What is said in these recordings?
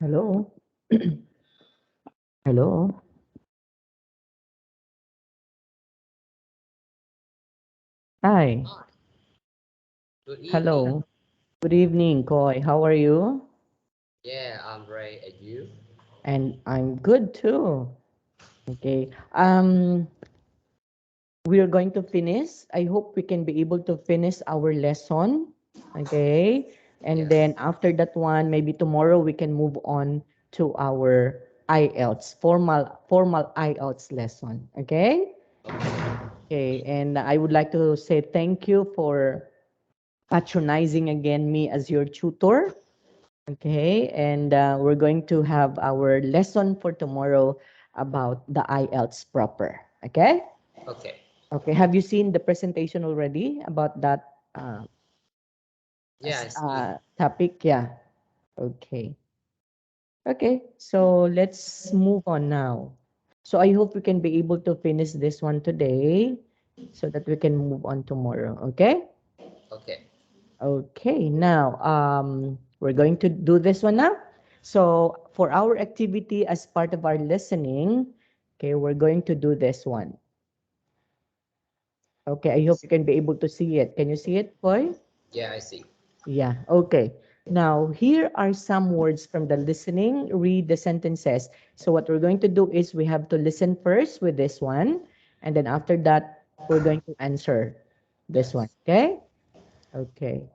Hello? Hello? Hi. Good evening. Hello. Good evening, Koy. How are you? Yeah, I'm Ray. And you? And I'm good too. Okay. We are going to finish. I hope we can be able to finish our lesson. Okay. And Yes. then after that one, maybe tomorrow we can move on to our IELTS, formal IELTS lesson. Okay? Okay. Okay. And I would like to say thank you for patronizing again me as your tutor. Okay, and we're going to have our lesson for tomorrow about the IELTS proper. Okay? Okay. Okay, have you seen the presentation already about that Yeah, I see. topic? Yeah. Okay. Okay, so let's move on now. So I hope we can be able to finish this one today so that we can move on tomorrow. Okay? Okay. Okay, now we're going to do this one now. So for our activity as part of our listening, okay, we're going to do this one. Okay, I hope you can be able to see it. Can you see it, boy? Yeah, I see. Yeah, okay. Now, here are some words from the listening. Read the sentences. So what we're going to do is we have to listen first with this one, and then after that, we're going to answer this one. Yes. Okay? Okay,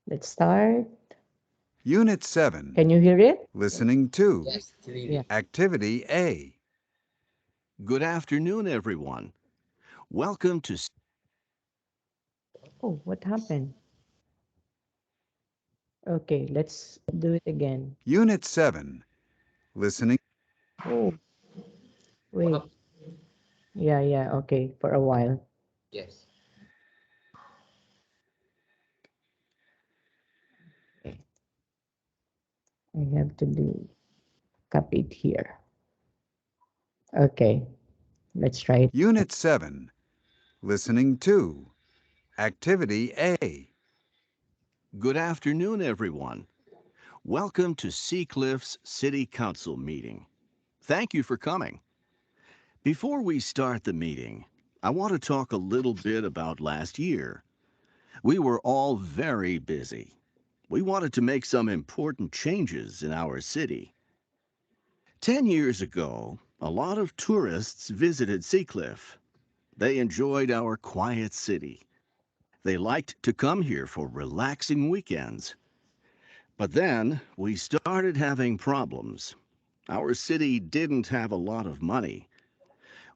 let's start. Unit 7. Can you hear it? Listening 2. Yes, Yeah. clearly. Activity A. Good afternoon, everyone. Welcome to Oh, what happened? Okay, let's do it again. Unit 7. Listening. Oh, What wait. up? Yeah, yeah, okay, for a while. Yes. Okay, I have to do copy it here. Okay, let's try it. Unit 7. Listening 2. Activity A. Good afternoon, everyone. Welcome to Seacliff's City Council meeting. Thank you for coming. Before we start the meeting, I want to talk a little bit about last year. We were all very busy. We wanted to make some important changes in our city. 10 years ago, a lot of tourists visited Seacliff. They enjoyed our quiet city. They liked to come here for relaxing weekends. But then we started having problems. Our city didn't have a lot of money.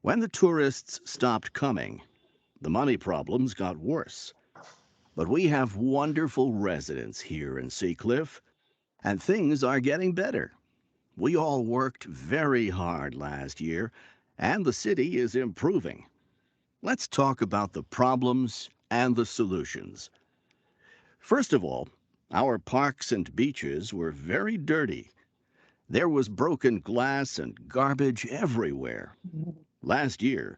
When the tourists stopped coming, the money problems got worse. But we have wonderful residents here in Seacliff, and things are getting better. We all worked very hard last year, and the city is improving. Let's talk about the problems and the solutions. First of all, our parks and beaches were very dirty. There was broken glass and garbage everywhere. Last year,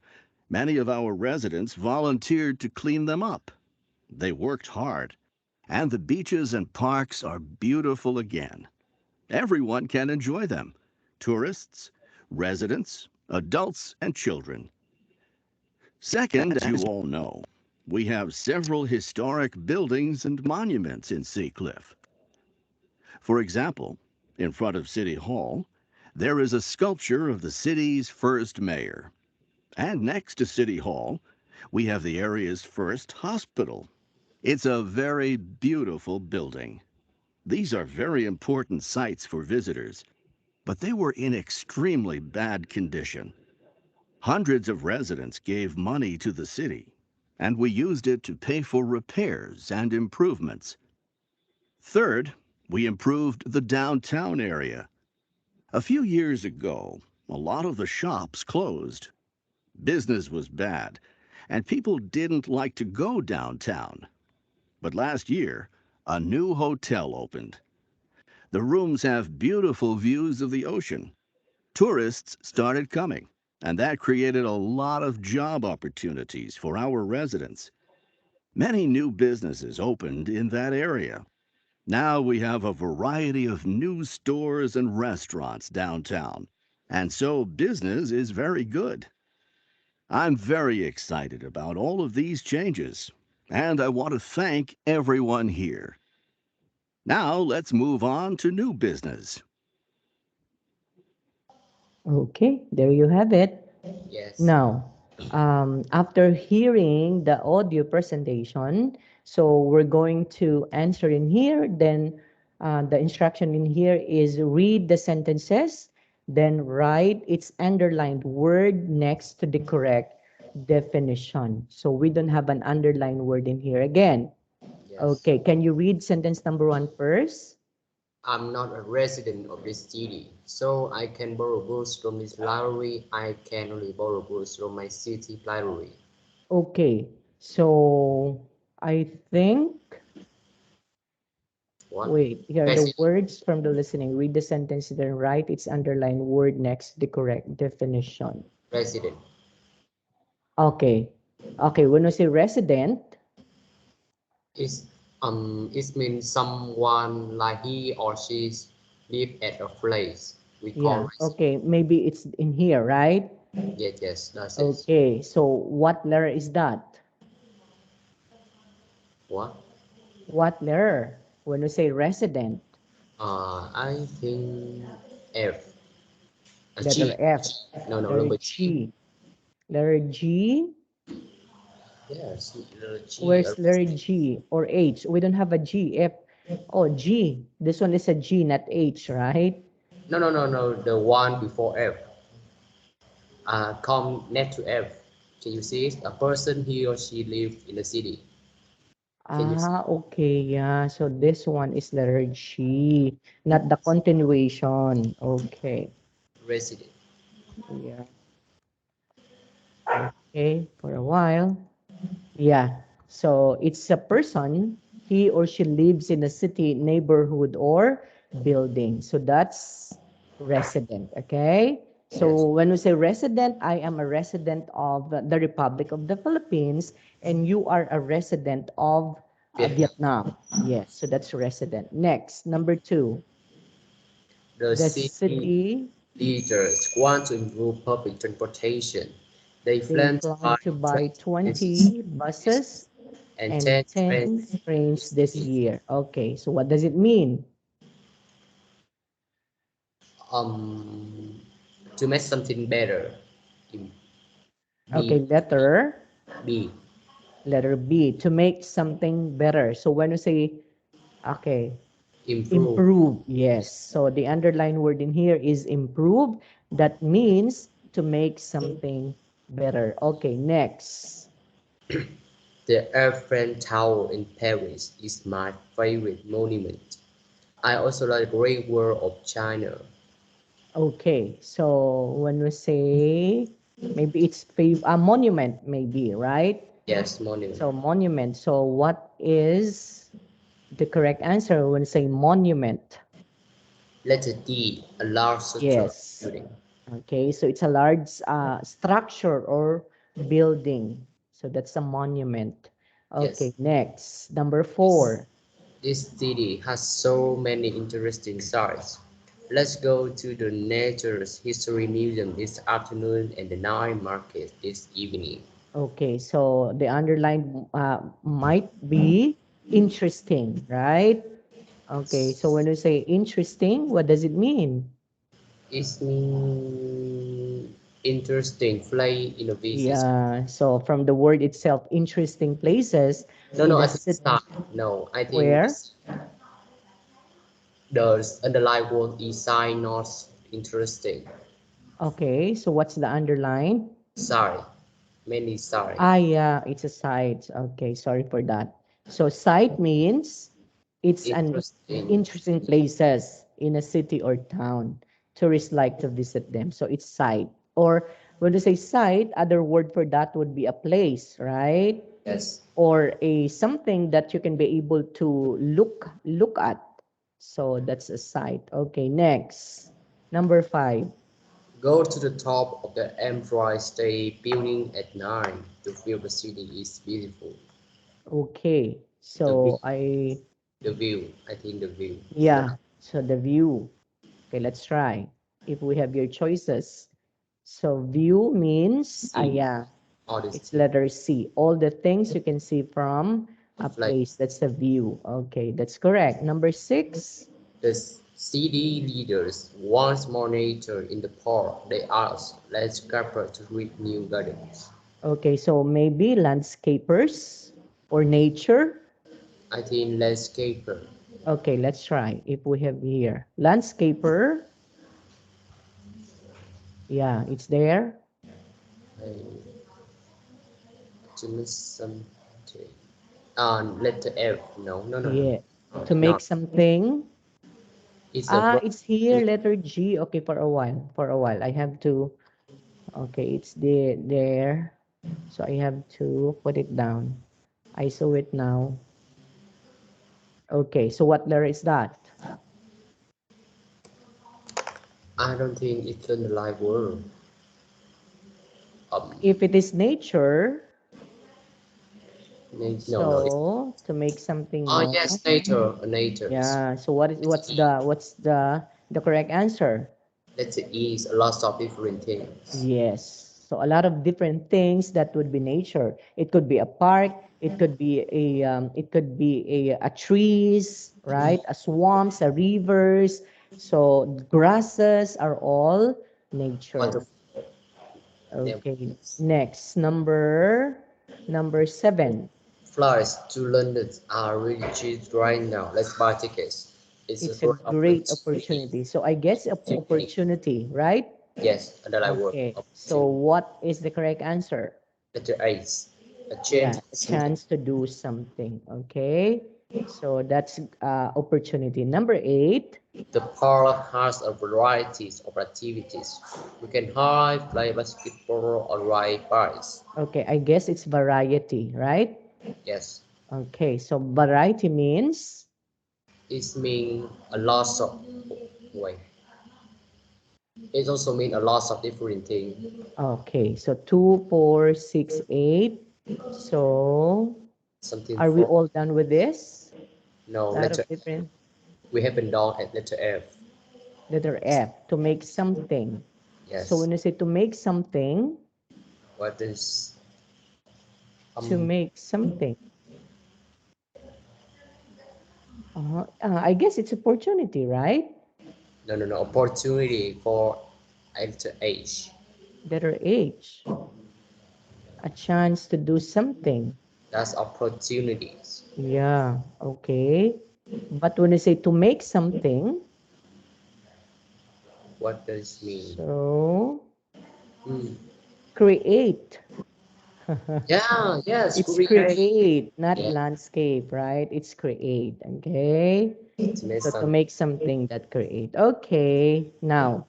many of our residents volunteered to clean them up. They worked hard, and the beaches and parks are beautiful again. Everyone can enjoy them: tourists, residents, adults, and children. Second, as you all know, we have several historic buildings and monuments in Seacliff. For example, in front of City Hall, there is a sculpture of the city's first mayor. And next to City Hall, we have the area's first hospital. It's a very beautiful building. These are very important sites for visitors, but they were in extremely bad condition. Hundreds of residents gave money to the city, and we used it to pay for repairs and improvements. Third, we improved the downtown area. A few years ago, a lot of the shops closed. Business was bad, and people didn't like to go downtown. But last year, a new hotel opened. The rooms have beautiful views of the ocean. Tourists started coming, and that created a lot of job opportunities for our residents. Many new businesses opened in that area. Now we have a variety of new stores and restaurants downtown, and so business is very good. I'm very excited about all of these changes, and I want to thank everyone here. Now let's move on to new business. Okay, there you have it. Yes. Now, after hearing the audio presentation, so we're going to answer in here. Then the instruction in here is read the sentences, then write its underlined word next to the correct definition. So we don't have an underlined word in here again. Yes. Okay, can you read sentence number 1 first? I'm not a resident of this city, so I can borrow books from this library. I can only borrow books from my city library. Okay, so I think What? wait, here are the Resident. words from the listening. Read the sentence, then write its underlined word next to the correct definition. Resident. Okay. Okay, when we say resident, It's it means someone like he or she live at a place. We call yeah, resident. okay, maybe it's in here, right? Yes, that's it. Okay, so what letter is that? What? What letter? When we say resident, I think F. A letter G. F, No, letter number G. G, letter G. Yes, letter G. Where's letter G or H? We don't have a G. F. Oh, G. This one is a G, not H, right? No. The one before F. Come next to F. Can you see it? A person he or she lives in the city. Can you see? Ah, okay, yeah. So this one is letter G, not the continuation. Okay, Resident. yeah. Okay, for a while. Yeah. So it's a person, he or she lives in a city, neighborhood, or building. So that's resident, okay? So Yes. when we say resident, I am a resident of the Republic of the Philippines, and you are a resident of Vietnam. Vietnam. Yes, so that's resident. Next, number 2, The the city city, leaders want to improve public transportation. They they plan to plan buy to buy 20 buses 20 buses and and 10 trains 10 trains this this year. year. Okay, so what does it mean? Um, to make something better. Okay, B. B. letter B, to make something better. So when we say, okay, Improve. improve, yes. So the underlined word in here is improve. That means to make something better. Okay, next. The Eiffel Tower in Paris is my favorite monument. I also like the Great Wall of China. Okay, so when we say, maybe it's a monument, maybe, right? Yes, monument. So monument. So what is the correct answer when say monument? Letter D, a large structural Yes. building. Okay, so it's a large structure or building. So that's a monument. Okay, Yes. next, number 4. This city has so many interesting sites. Let's go to the Nature's History Museum this afternoon and the night market this evening. Okay, so the underline might be interesting, right? Okay, so when you say interesting, what does it mean? It's interesting play in a visit. Yeah, so from the word itself, interesting places in No, a as a city. start. No, I think Where? the underlying word is sign not interesting. Okay, so what's the underline? Sorry, many sorry. Ah, yeah, it's a site. Okay, sorry for that. So site means it's an Interesting. interesting places in a city or town. Tourists like to visit them. So it's site. Or when you say site, other word for that would be a place, right? Yes. Or a something that you can be able to look at. So that's a site. Okay, next. Number 5. Go to the top of the Empire State Building at night to feel the city is beautiful. Okay. The So I The view. I think the view. Yeah, so the view. Okay, let's try. If we have your choices. So view means, See. yeah, All this it's letter C. All the things you can see from a like place. That's the view. Okay, that's correct. Number 6. the city leaders wants more nature in the park. They ask landscaper to create new gardens. Okay, so maybe landscapers or nature. I think landscaper. Okay, let's try. If we have here landscaper, yeah, it's there. I to miss something. Letter F. No, no, no, no. Yeah, No, to make not. something. It's a Ah, verb. it's here, letter G. Okay, for a while. For a while, I have to. Okay, it's there. So I have to put it down. I saw it now. Okay, so what letter is that? I don't think it's in the live world. Um, If it is nature, no, no. It's, so to make something oh more. yes, nature. Nature. Yeah. So what is It's E. what's the correct answer? Letter E is a lot of different things. Yes. So a lot of different things that would be nature. It could be a park. It could be a trees, right? A swamps, a rivers. So grasses are all nature. Wonderful. Name. Okay. Next, number 7. Flights to London are really cheap right now. Let's buy tickets. It's a It's a great great opportunity. opportunity. So I guess Technique. opportunity, right? Yes, and then I work. Okay. So Opportunity. what is the correct answer? Letter A. A change. Yeah, a chance to do something. Okay. So that's opportunity. Number 8. The park has a variety of activities. We can hike, play basketball, or ride bikes. Okay, I guess it's variety, right? Yes, Okay, so variety means, it means a lot of wait. It also means a lot of different things. okay, so 2, 4, 6, 8. So Something are we for all done with this? no Lot letter. of different We haven't done at letter F. letter F to make something. So Yes. when you say to make something, What is to make something, I guess it's opportunity, right? no opportunity for letter H. Letter H, a chance to do something. That's opportunities. Yeah, okay. But when you say to make something, What does it mean? so Hmm. create. Yeah, yes, It's create. create, not Yeah, landscape, right? It's create, okay? to make So to some. make something that create. Okay, now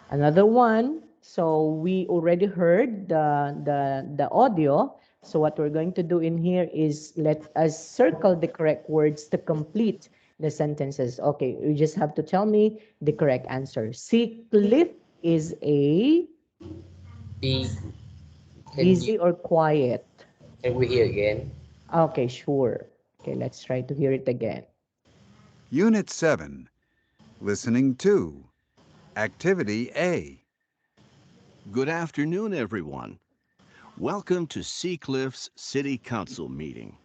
another one. So we already heard the audio. So what we're going to do in here is let us circle the correct words to complete the sentences. Okay, you just have to tell me the correct answer. See, Cliff is a Be can you busy or quiet. can we hear again? Okay, sure. Okay, let's try to hear it again. Unit 7. Listening 2. Activity A. Good afternoon, everyone. Welcome to Seacliff's City Council meeting.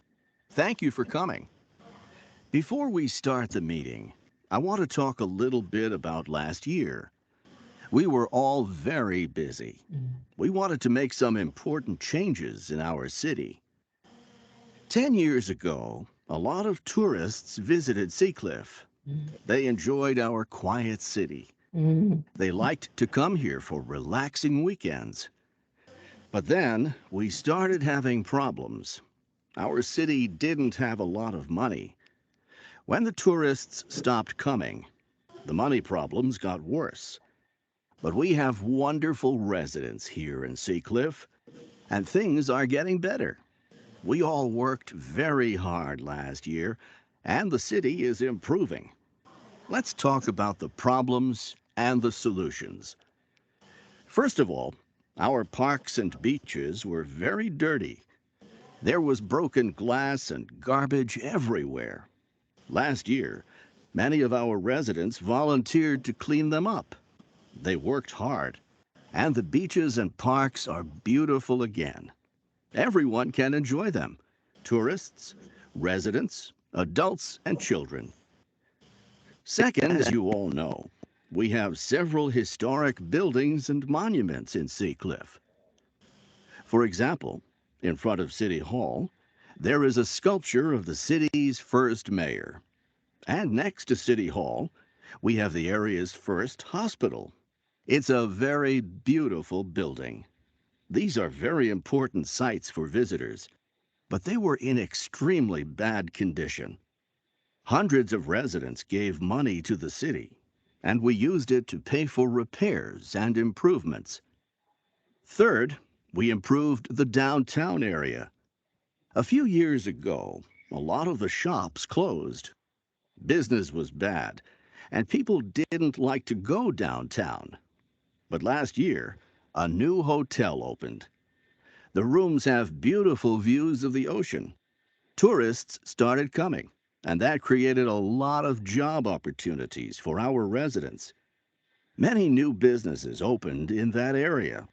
Thank you for coming. Before we start the meeting, I want to talk a little bit about last year. We were all very busy. We wanted to make some important changes in our city. 10 years ago, a lot of tourists visited Seacliff. They enjoyed our quiet city. Mm, They liked to come here for relaxing weekends. But then we started having problems. Our city didn't have a lot of money. When the tourists stopped coming, the money problems got worse. But we have wonderful residents here in Seacliff, and things are getting better. We all worked very hard last year, and the city is improving. Let's talk about the problems and the solutions. First of all, our parks and beaches were very dirty. There was broken glass and garbage everywhere. Last year, many of our residents volunteered to clean them up. They worked hard, and the beaches and parks are beautiful again. Everyone can enjoy them: tourists, residents, adults, and children. Second, as you all know, we have several historic buildings and monuments in Sea Cliff. For example, in front of City Hall, there is a sculpture of the city's first mayor. And next to City Hall, we have the area's first hospital. It's a very beautiful building. These are very important sites for visitors, but they were in extremely bad condition. Hundreds of residents gave money to the city, and we used it to pay for repairs and improvements. Third, we improved the downtown area. A few years ago, a lot of the shops closed. Business was bad, and people didn't like to go downtown. But last year, a new hotel opened. The rooms have beautiful views of the ocean. Tourists started coming, and that created a lot of job opportunities for our residents. Many new businesses opened in that area.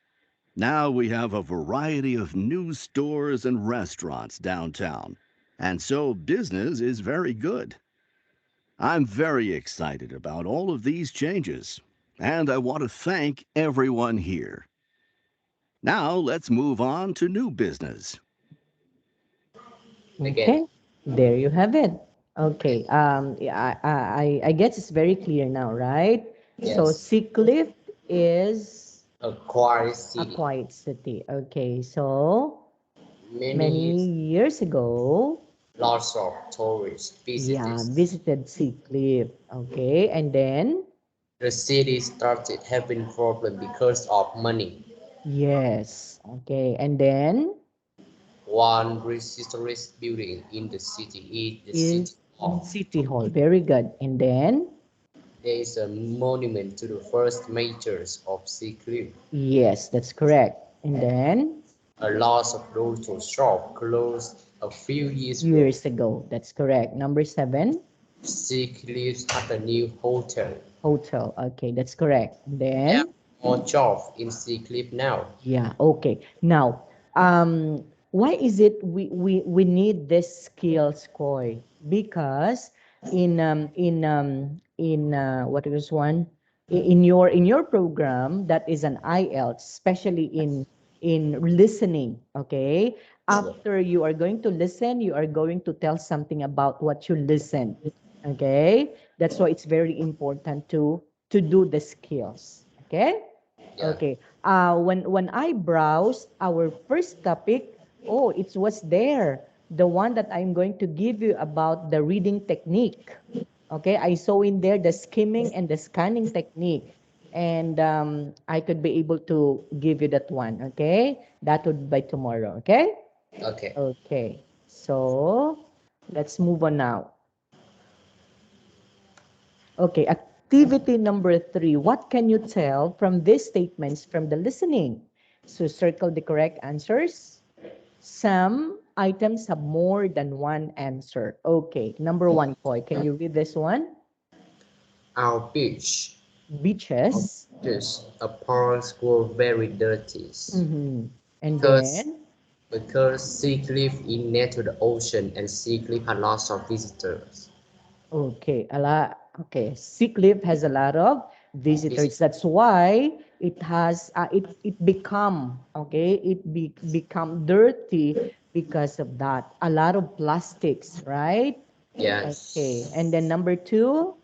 Now we have a variety of new stores and restaurants downtown, and so business is very good. I'm very excited about all of these changes, and I want to thank everyone here. Now let's move on to new business. Again. Okay, there you have it. Okay, yeah, I guess it's very clear now, right? So Yes. Seacliff is A quiet a city. quiet city. Okay, so Many many years, years ago, lots of tourists yeah, visited. visited Seacliff. Okay, and then The city started having problem because of money. yes, okay, and then One historic building in the city is the city is hall. City Hall. Very good. And then There is a monument to the first majors of Seacliff. yes, that's correct. And then A lot of local shop closed a few years ago. years ago, that's correct. Number 7, Seacliff had a new hotel. hotel. Okay, that's correct. And There are then more jobs in Seacliff now. yeah, okay. Now, why is it we need this skills, Koy? Because in what is one in your program that is an IELTS, especially in listening. Okay, after you are going to listen, you are going to tell something about what you listen. Okay, that's why it's very important to do the skills. Okay. Yeah. Okay. When I browsed our first topic, oh, it was there. The one that I'm going to give you about the reading technique. Okay, I saw in there the skimming and the scanning technique. And I could be able to give you that one. Okay, that would by tomorrow. Okay. Okay. Okay. So let's move on now. Okay, activity number 3. What can you tell from these statements from the listening? So circle the correct answers. Some items have more than one answer. Okay, number 1, Koy. Can you read this one? Our beach, Beaches. just ponds were very dirty And because then, Seacliff is near to the ocean and Seacliff had lots of visitors. okay, a lot. Okay, Seacliff has a lot of visitors. That's why it has it become become dirty because of that. A lot of plastics, right? Okay, Yes. and then number 2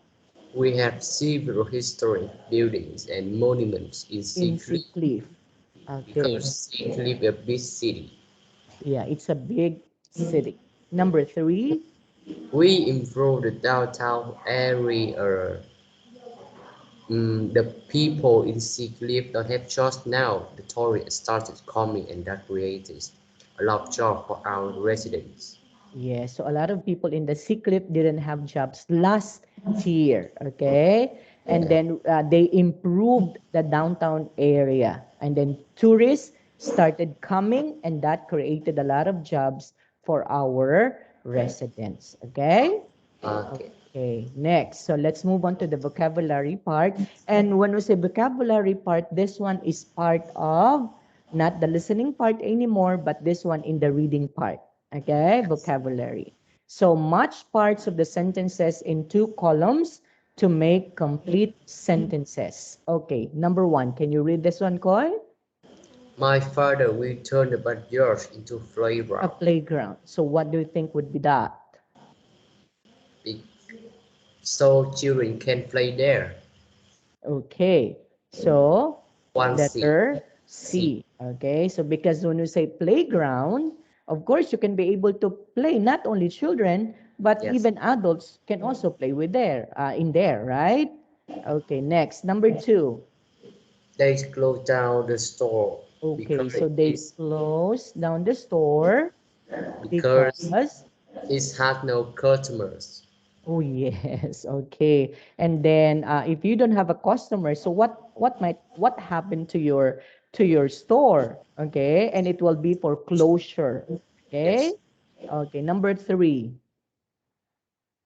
We have several historic buildings and monuments in in Seacliff Seacliff. Okay, because Seacliff is a big city. yeah, it's a big city. Number 3, We improved the downtown area. The people in Seacliff don't have jobs now. The tourists started coming and that created a lot of jobs for our residents. yeah, so a lot of people in the Seacliff didn't have jobs last year, okay? And then they improved the downtown area. And then tourists started coming, and that created a lot of jobs for our residents, okay? Okay. Okay, next. So let's move on to the vocabulary part. And when we say vocabulary part, this one is part of not the listening part anymore, but this one in the reading part. Okay, vocabulary. So match parts of the sentences in two columns to make complete sentences. Okay, number one, can you read this one, Koy? My father will turn the backyard into A playground. playground. So what do you think would be that? Be- So children can play there. Okay, so One C. letter C. C. Okay, so because when you say playground, of course you can be able to play, not only children, but Yes. even adults can also play with there, in there, right? Okay, next, number two. They close down the store Okay, because so they it's close down the store because because, it has no customers. oh yes, okay. And then if you don't have a customer, so what happened to your store? Okay, and it will be for closure. Yes. Okay, okay. Number three,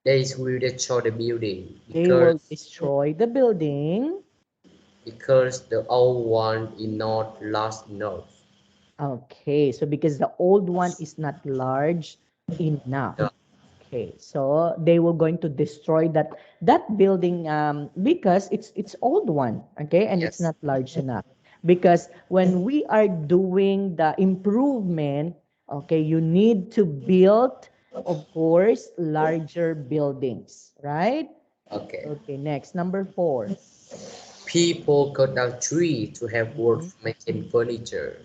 They will destroy the building they will destroy the building. because the old one is not large enough. Okay, so because the old one is not large enough. The, Okay, so they were going to destroy that building because it's old one, okay, and it's yes. not large enough. Because when we are doing the improvement, okay, you need to build, of course, larger buildings, right? Okay. Okay, next, number four. People cut down trees to have wood Mhm. for making furniture.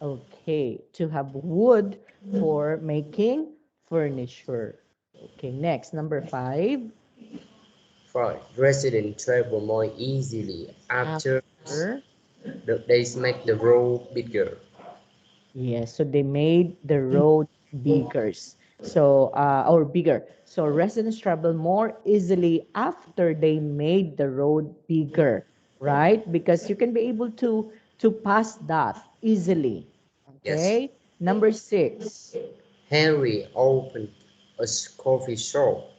Okay, to have wood for making furniture. Okay, next, number five. For residents travel more easily after After. they make the road bigger. Yes, so they made the road bigger. So, or bigger. So residents travel more easily after they made the road bigger, right? Because you can be able to pass that easily. Yes. Okay. Number six. Henry opened a coffee shop.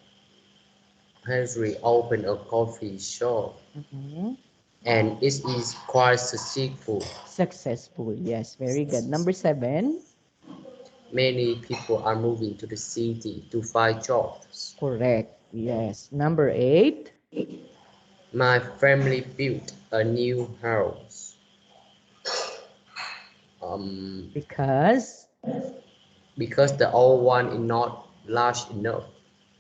Henry opened a coffee shop, Mhm. and it is quite successful. Successful. Yes, very good. Number seven. Many people are moving to the city to find jobs. Correct. Yes. Number eight. My family built a new house Because. because the old one is not large enough.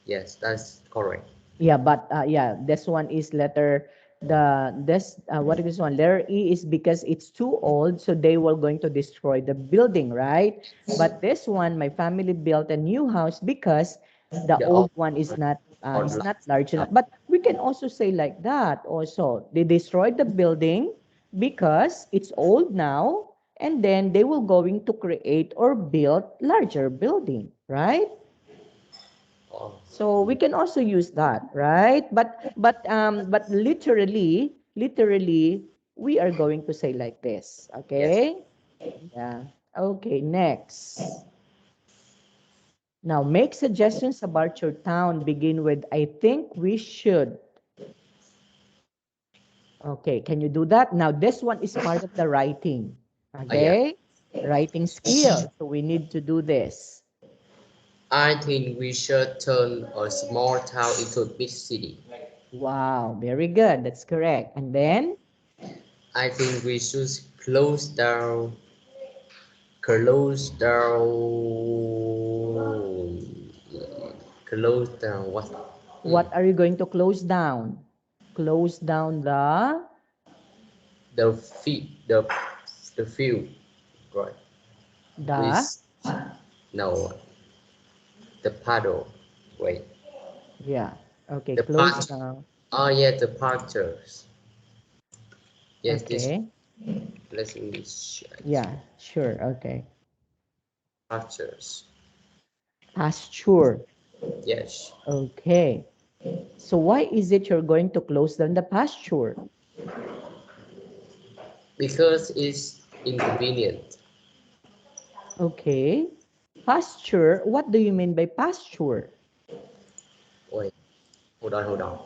Yes, that's correct. Yeah, but yeah, this one is letter the this what is this one? Letter E is because it's too old, so they were going to destroy the building, right? But this one, my family built a new house because the The old old one one is not not large large enough. But we can also say like that also. They destroyed the building because it's old now, and then they will going to create or build larger building, right? enough. So we can also use that, right? But literally we are going to say like this, Yes. okay? Yeah. Okay, next. Now make suggestions about your town. Begin with I think we should. Okay, can you do that? Now this one is part of the writing. Yeah. Okay? Writing skill. So we need to do this. I think we should turn a small town into a big city. Wow, very good. That's correct. And then I think we should close down what? Hmm. what are you going to close down? Close down The feet, the field, right? the, With no, the paddle. Wait, yeah. Okay, the close part. down. Oh yeah, the pastures. Yes, this. Okay. Let's English. Yeah, sure. Okay. Pastures. Pasture. Yes, Okay. So why is it you're going to close down the pasture? because it's inconvenient. Okay. Pasture, what do you mean by pasture? Wait, hold on.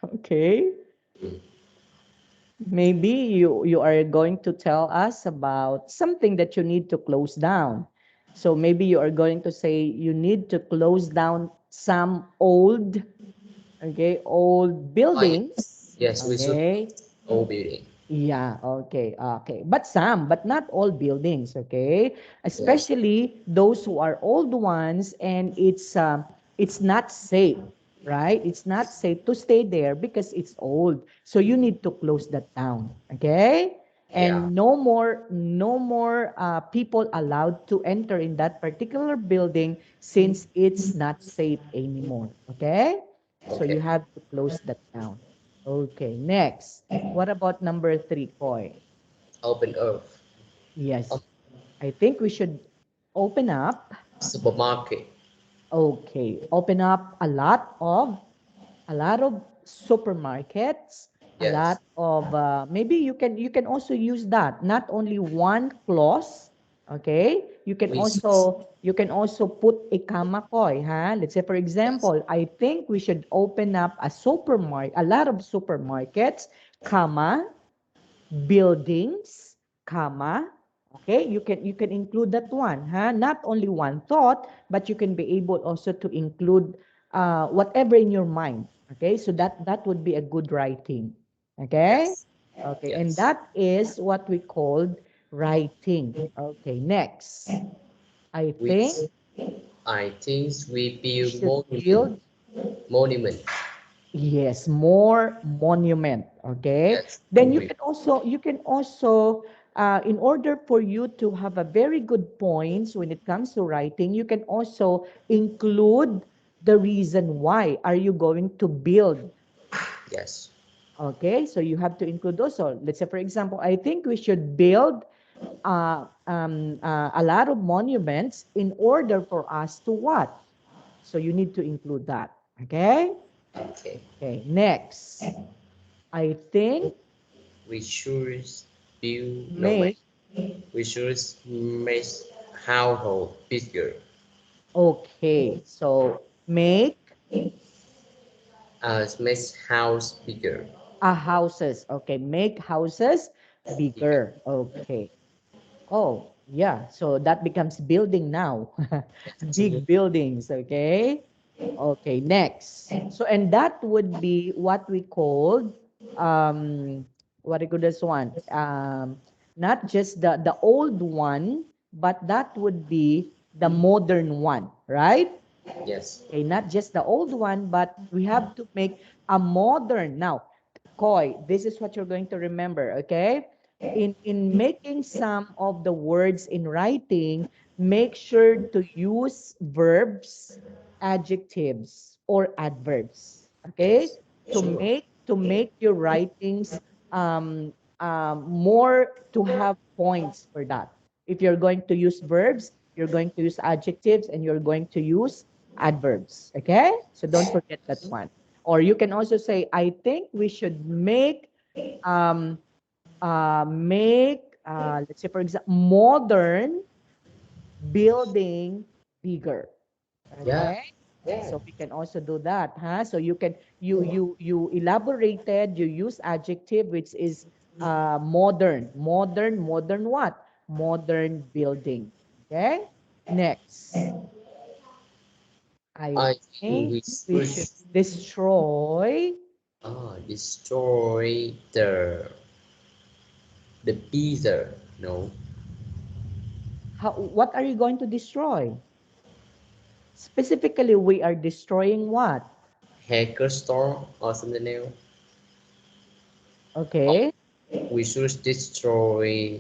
Okay. Mm. Maybe you are going to tell us about something that you need to close down. So maybe you are going to say you need to close down some old, okay, old Oh, buildings. yes, we should Okay. old building. Yeah, okay, okay. But some, but not all buildings, okay? Yes, Especially those who are old ones and it's not safe, right? It's not safe to stay there because it's old. So you need to close that down, okay? yeah, And no more people allowed to enter in that particular building since it's not safe anymore, okay? So you okay. have to close that down. Okay, next. What about number three, Koi? Open earth. Yes, Oh, I think we should open up. supermarket. Okay, open up a lot of supermarkets, a Yes, lot of maybe you can also use that. Not only one clause. Okay, we you can also put a comma, Koi, huh? Let's say for yes, example, I think we should open up a lot of supermarkets, comma, buildings, comma. Okay, you can include that one, huh? Not only one thought, but you can be able also to include whatever in your mind. Okay, so that would be a good writing. Okay, yes, okay, and yes. that is what we called writing. Okay, next, I We, think I think we we build should build, monument. yes, more monument. Okay. Yes, Then you we, can also in order for you to have a very good points when it comes to writing, you can also include the reason why are you going to build. yes, Okay. So you have to include also. Let's say, for example, I think we should build a lot of monuments in order for us to what? So you need to include that. Okay. okay. Okay. Next. I think We should build, no man. make, We should make household bigger. okay, so make Make house bigger, a houses, okay, make houses bigger. bigger, okay. Oh, yeah, so that becomes building now. Yes. Big buildings, okay? Okay, next. So, and that would be what we called, what do you call this one? Not just the old one, but that would be the modern one, right? Yes. Okay, not just the old one, but we have to make a modern. Now, Koi, this is what you're going to remember, okay? In making some of the words in writing, make sure to use verbs, adjectives, or adverbs, okay? Yes. To Sure. make your writings more to have points for that. If you're going to use verbs, you're going to use adjectives, and you're going to use adverbs. Okay? So don't forget that one. Or you can also say, I think we should um let's say for example modern building bigger. Yeah. Okay? Yeah. So we can also do that, huh? So you elaborated, you use adjective which is modern what? Modern building. Okay? Next. I I think think we we should should destroy. destroy the pizza. No, What are you going to destroy? Specifically, we are destroying what? hacker store or something else. Oh, Okay. we should destroy.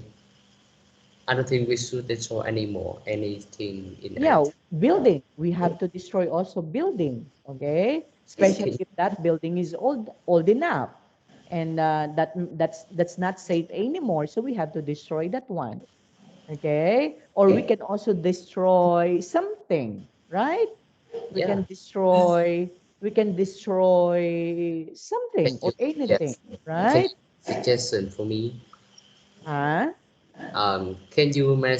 I don't think we should destroy anymore anything in Yeah, IT. building. We have to destroy also building. Okay. Especially if that building is old enough, and that's not safe anymore. So we have to destroy that one. Okay. Or we can also destroy something, right? we Yeah. can destroy we can destroy Can something you or anything, yes? Can you right? suggestion for me? Huh? Can you make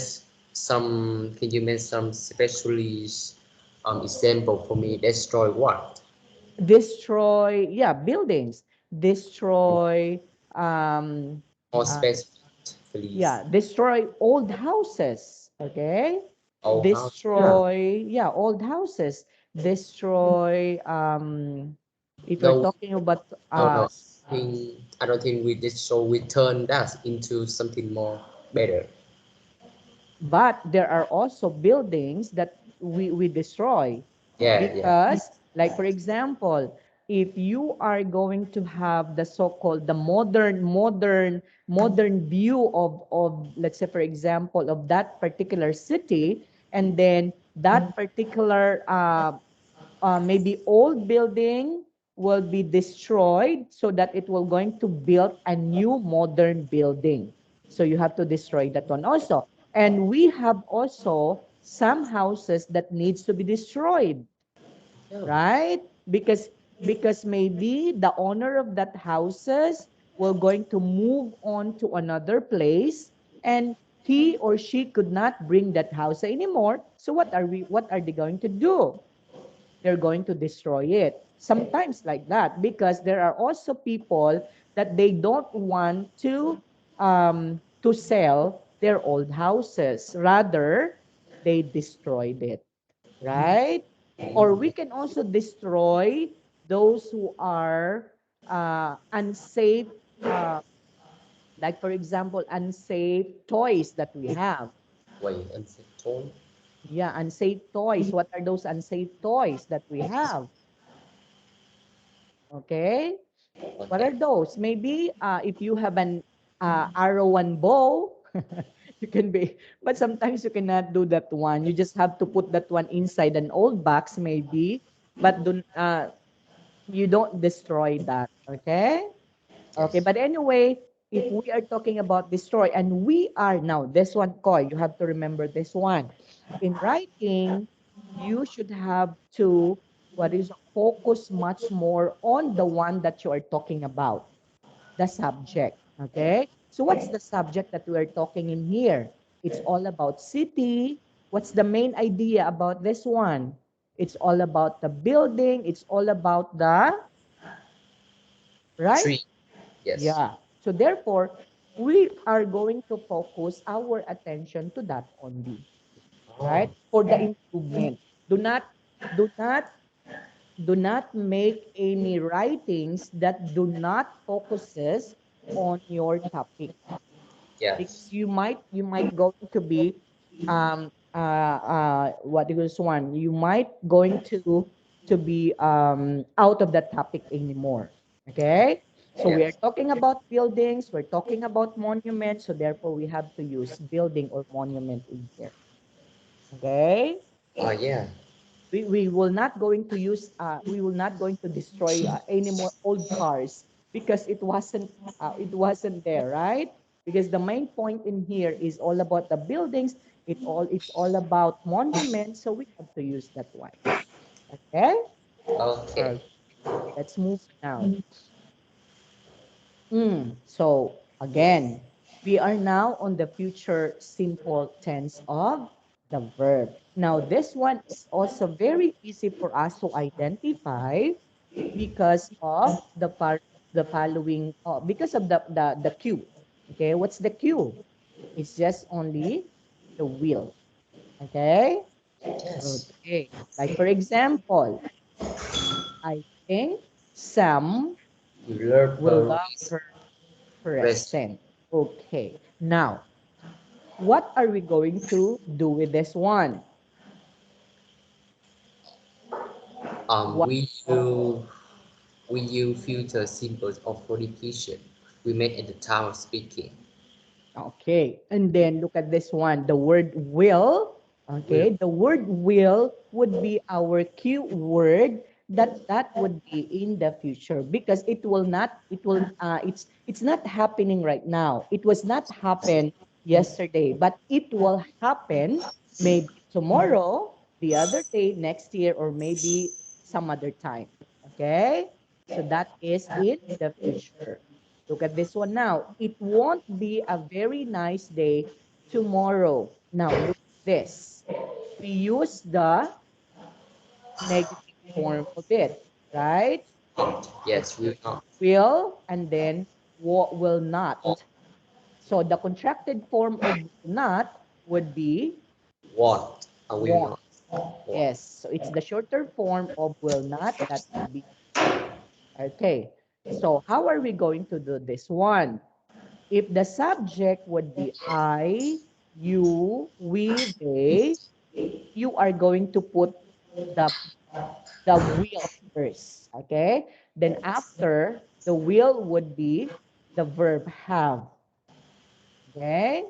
some? Can you make some specialist example for me, destroy what? Destroy, yeah, buildings. Destroy, um, More uh, specific, please. yeah, destroy old houses. Okay. Old house. Destroy, yeah, old houses. Destroy, if you're No, talking about, no, no. I don't think we did so. We turn that into something more better. but there are also buildings that we destroy Yeah, yeah. because, like for example, if you are going to have the so-called the modern view of, let's say for example, of that particular city, and then that particular maybe old building will be destroyed so that it will going to build a new modern building. So you have to destroy that one also. And we have also some houses that needs to be destroyed, Yeah. right? Because maybe the owner of that houses will going to move on to another place, and he or she could not bring that house anymore. So what are they going to do? They're going to destroy it. Sometimes like that, because there are also people that they don't want to sell their old houses. Rather, they destroyed it, right? Or we can also destroy those who are unsafe, uh, like for example, unsafe toys that we have. Wait, unsettled. Yeah, unsafe toys. What are those unsafe toys that we have? Okay. What Okay. are those? Maybe if you have an arrow and bow, you can be, but sometimes you cannot do that one. You just have to put that one inside an old box, maybe, but you don't destroy that. Okay. Okay. Yes. But anyway, if we are talking about destroy, and we are now, this one, Koy, you have to remember this one. In writing, you should have to, what is, focus much more on the one that you are talking about, the subject. Okay. So what's the subject that we are talking in here? It's all about city. What's the main idea about this one? It's all about the building. It's all about the, right? Tree. Yes. Yeah. So therefore, we are going to focus our attention to that only, Oh, right? For the improvement. Do not, do not, do not make any writings that do not focuses on your topic, yes. because you might going to be what is one, you might going to be out of the topic anymore. Okay, so we are Yes. talking about buildings, we're talking about monuments, so therefore we have to use building or monument in here. Okay, Oh, yeah. we will not going to use we will not going to destroy any more old cars, because it wasn't there, right? Because the main point in here is all about the buildings, it's all about monuments, so we have to use that one. Okay. Okay. Okay, let's move now. So again, we are now on the future simple tense of the verb. Now, this one is also very easy for us to identify because of the following, because of the cue. Okay, what's the cue? It's just only the will. Okay. Yes. Okay. Like for example, I think Sam You love will her love her rest. present. Okay. Now, what are we going to do with this one? What? We use future symbols of repetition we made at the time of speaking. Okay. And then look at this one. The word will. Will. Okay. The word will would be our cue word that would be in the future, because it's not happening right now. It was not happen yesterday, but it will happen maybe tomorrow, the other day, next year, or maybe some other time. Okay. So that is in the future. Look at this one now. It won't be a very nice day tomorrow. Now, look at this. We use the negative form of it, right? Yes, will not. Will and then will not. So the contracted form of will not would be Want. I will want. not. Want. Yes, so it's the shorter form of will not, that would be want. Okay, so how are we going to do this one? If the subject would be I, you, we, they, you are going to put the will first, okay? Then after, the will would be the verb have, okay?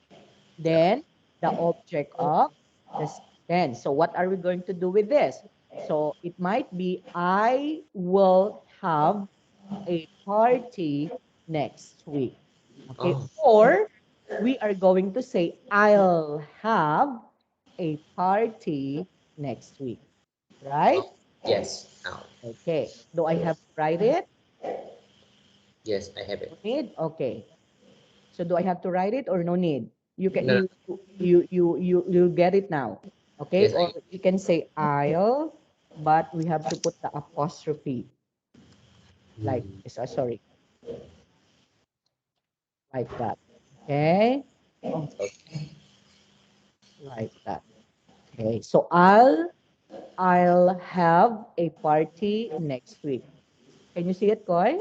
Yeah. Then the object of the sentence. So what are we going to do with this? So it might be I will have a party next week. Okay. Oh. Or we are going to say I'll have a party next week. Right? Oh. Yes. Now. Okay. Do I have to write it? Yes, I have No it. need? Okay. So do I have to write it or no need? You can No. you get it now. Okay? Yes, Or I. you can say I'll, but we have to put the apostrophe like Hmm. this. Sorry, like that. Okay? Oh, Okay. like that. Okay. So I'll have a party next week. Can you see it, Koy?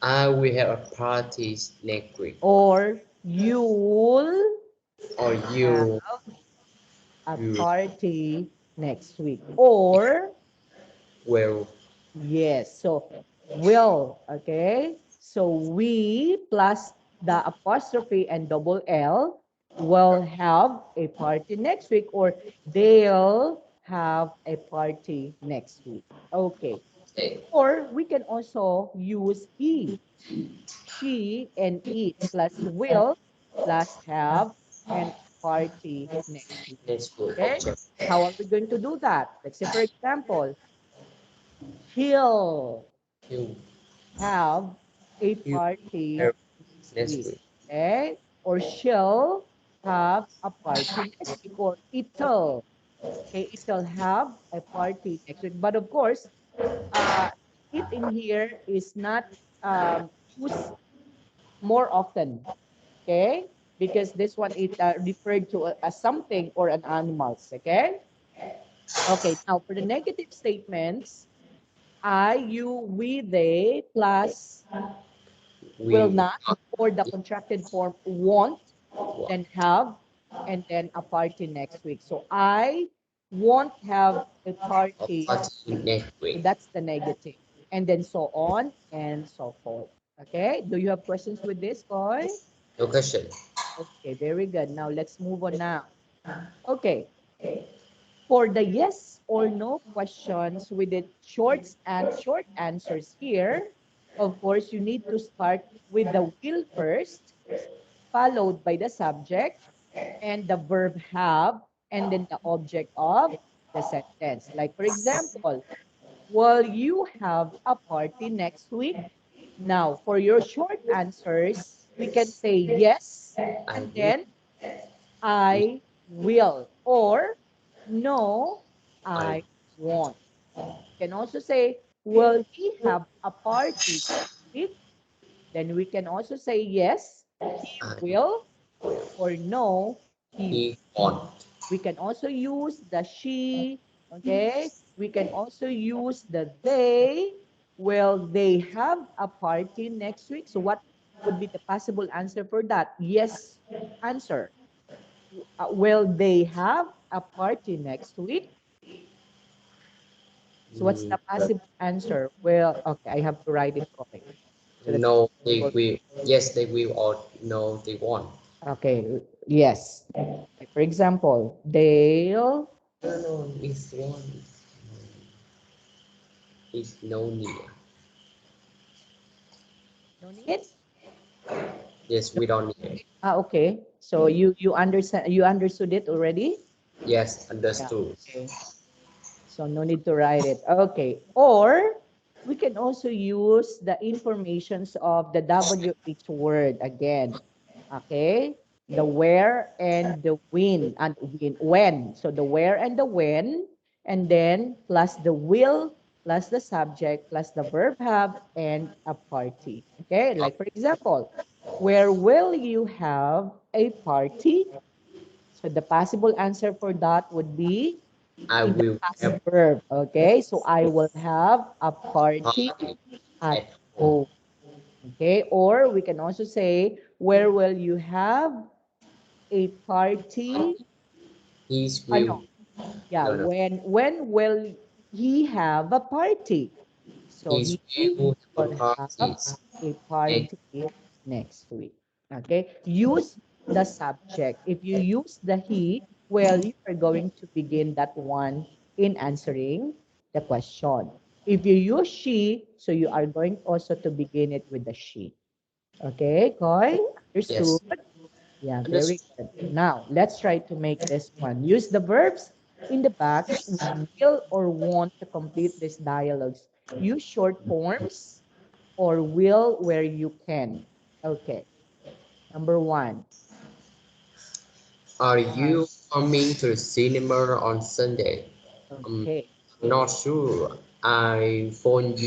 I will have a party next week. Or you'll Or have you. a You party next week. Or will. yes, so will, okay? So we plus the apostrophe and double L will have a party next week, or they'll have a party next week. Okay. Okay. Or we can also use he, she, and it plus will plus have and party next week. Next week. Okay? Okay. How are we going to do that? Let's say, for example, he'll You. have a You party have next next week. week. Okay? Or she'll have a party next week. Or it'll. Okay, it'll have a party next week. But of course, uh, it in here is not used more often. Okay? Because this one is referred to as something or an animals. Okay? Okay, now for the negative statements, I, you, we, they, plus will We. not, or the contracted form won't, What? then have, and then a party next week. So I won't have a A party. party next So week. that's the negative. And then so on and so forth. Okay, do you have questions with this, Koy? No question. Okay, very good. Now let's move on now. Okay, for the yes or no questions with the short answers here, of course, you need to start with the will first, followed by the subject and the verb have, and then the object of the sentence. Like, for example, will you have a party next week? Now, for your short answers, we can say yes, I and will. then I will, or no, I. I won't. You can also say, will he have a party next week? Then we can also say yes, he I will, will. or no, he. He want. We can also use the she, okay? We can also use the they. Will they have a party next week? So what would be the possible answer for that? Yes answer. Will they have a party next week? So what's Mm, the possible answer? Well, okay, I have to write it correct. So that's no, they will. Yes, they will. Or no, they won't. okay. Yes. Like for example, they'll No, no, it's one. It's no near. no need. Yes, we don't need it. Okay. So you understood it already? Yes, Yeah. understood. Okay. So no need to write it. Okay. Or we can also use the informations of the WH word again. Okay. The where and the when and when. So the where and the when and then plus the will, plus the subject, plus the verb have, and a party. Okay, like for example, where will you have a party? So the possible answer for that would be I in the will past have verb. Okay, so I will have a party party at at home. home. Okay, or we can also say, where will you have a party? His I know. will Yeah, no no. when will he have a party? So His he will have will a have party a next. party next week. Okay, use the subject. If you use the he, well, you are going to begin that one in answering the question. If you use she, so you are going also to begin it with the she. Okay, Koy, understood? Yes. Yeah, very Understood. good. Now, let's try to make this one. Use the verbs in the box with will or want to complete these dialogues. Use short forms or will where you can. Okay, number one. Are Uh, you coming to the cinema on Sunday? Um, okay, not sure. I will phone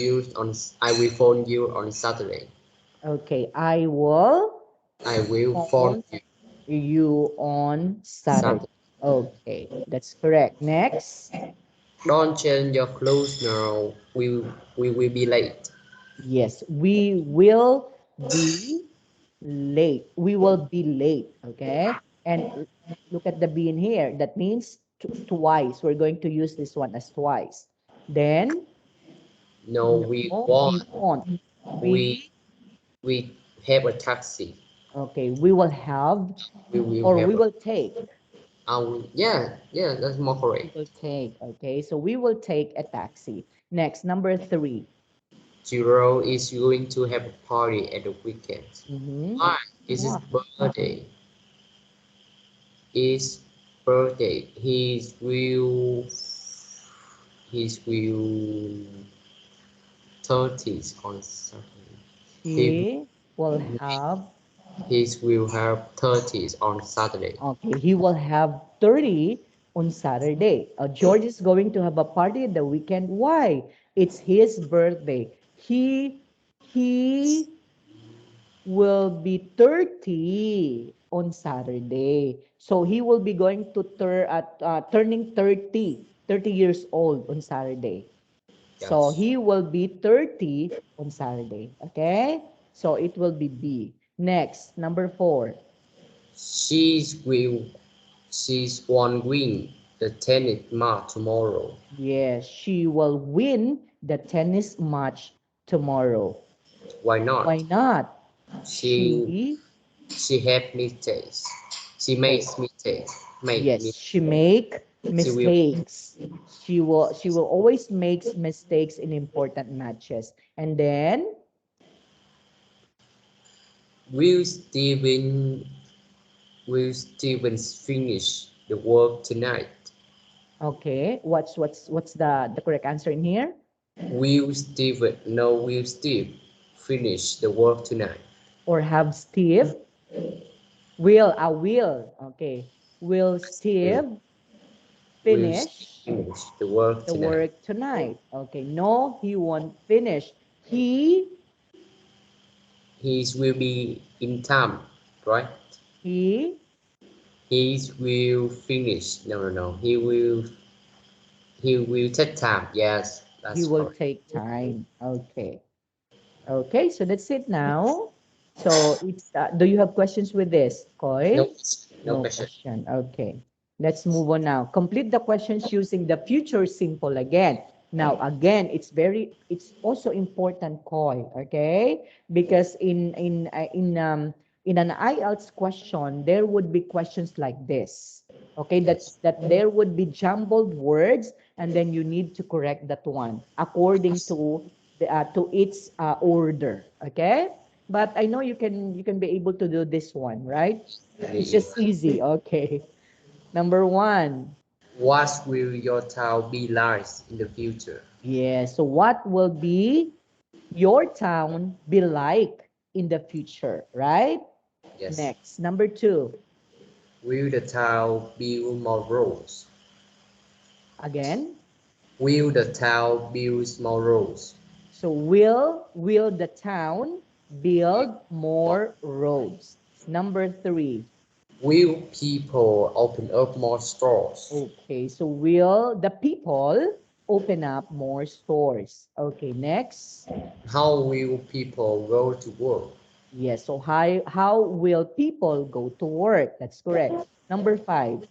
you on Saturday. okay. I will I will phone phone you you on Saturday. Saturday. Okay, that's correct. Next. Don't change your clothes now. We will be late. Yes, we will be late. We will be late. Okay. And look at the be in here. That means twice. We're going to use this one as twice. Then, No, we no, we want. won't. We We, we have a taxi. okay, we will have We will or have we will take. yeah, that's more We correct. will take. Okay. So we will take a taxi. Next, number three. Jiro is going to have a party at the weekend. Mm-hmm. Why? It's his birthday. His birthday. His will 30s on Saturday. He He will have his will have 30s on Saturday. Okay, he will have 30 on Saturday. George is going to have a party the weekend. Why? It's his birthday. He will be 30 on Saturday. So he will be going to turning 30 years old on Saturday. So Yes. he will be 30 on Saturday. Okay? So it will be B. Next, number 4. She's will she's won win the tennis match tomorrow. Yes, she will win the tennis match tomorrow. Why Why not? not? She She, she have mistakes. She oh, makes mistakes. Make yes, me. she make She will mistakes. She will always makes mistakes in important matches. And then, will Steven will Stevens finish the work tonight? okay, what's the correct answer in here? Will Steve finish the work tonight? Or have Steve will, okay. Will Will Steve will Steve finish finish the work the tonight? work tonight? Okay, no, he won't finish. He His will be in time, right? he His will finish. No. He will take time. Yes, he that's will correct. take time. Okay. Okay, so that's it now. So it's do you have questions with this, No, Koy? no No question. question. Okay. Let's move on now. Complete the questions using the future simple again. Now, again, it's also important, Koy, okay? Because in an IELTS question, there would be questions like this. Okay, Yes. that there would be jumbled words, and then you need to correct that one according to its order. Okay, but I know you can be able to do this one, right? It's Really. just easy. Okay. Number one. What will your town be like in the future? Yeah. So what will be your town be like in the future, right? Yes. Next, number two. Will the town build more roads? Again. Will the town build more roads? So will the town build more roads? Number 3. Will people open up more stores? Okay, so will the people open up more stores? Okay, next. How will people go to work? Yes, so how will people go to work? That's correct. Number 5.